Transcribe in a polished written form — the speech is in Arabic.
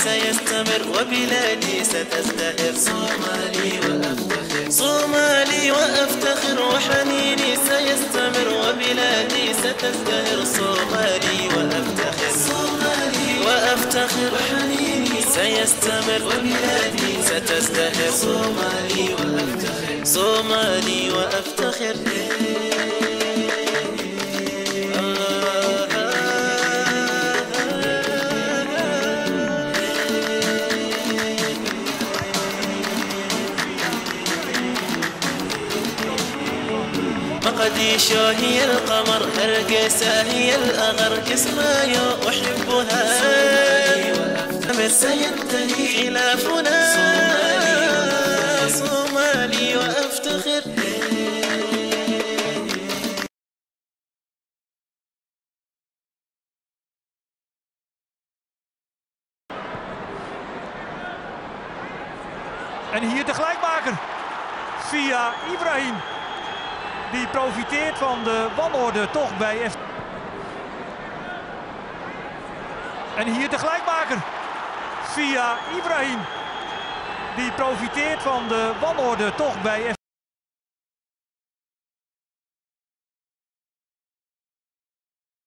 سيستمر وبلادي ستزدهر. صومالي وأفتخر، صومالي وأفتخر، وحنيني سيستمر وبلادي ستزدهر. صومالي وأفتخر، صومالي وأفتخر، وحنيني سيستمر وبلادي ستزدهر. صومالي وأفتخر، صومالي وأفتخر. مقديشو هي القمر، هرقسة هي الأغر، كسمايو أحبها سينتهي خلافنا. صومالي وأفتخر. En hier de gelijkmaker via Ibrahim. Die profiteert van de wanorde toch bij FC. En hier de gelijkmaker via Ibrahim. Die profiteert van de wanorde toch bij FC.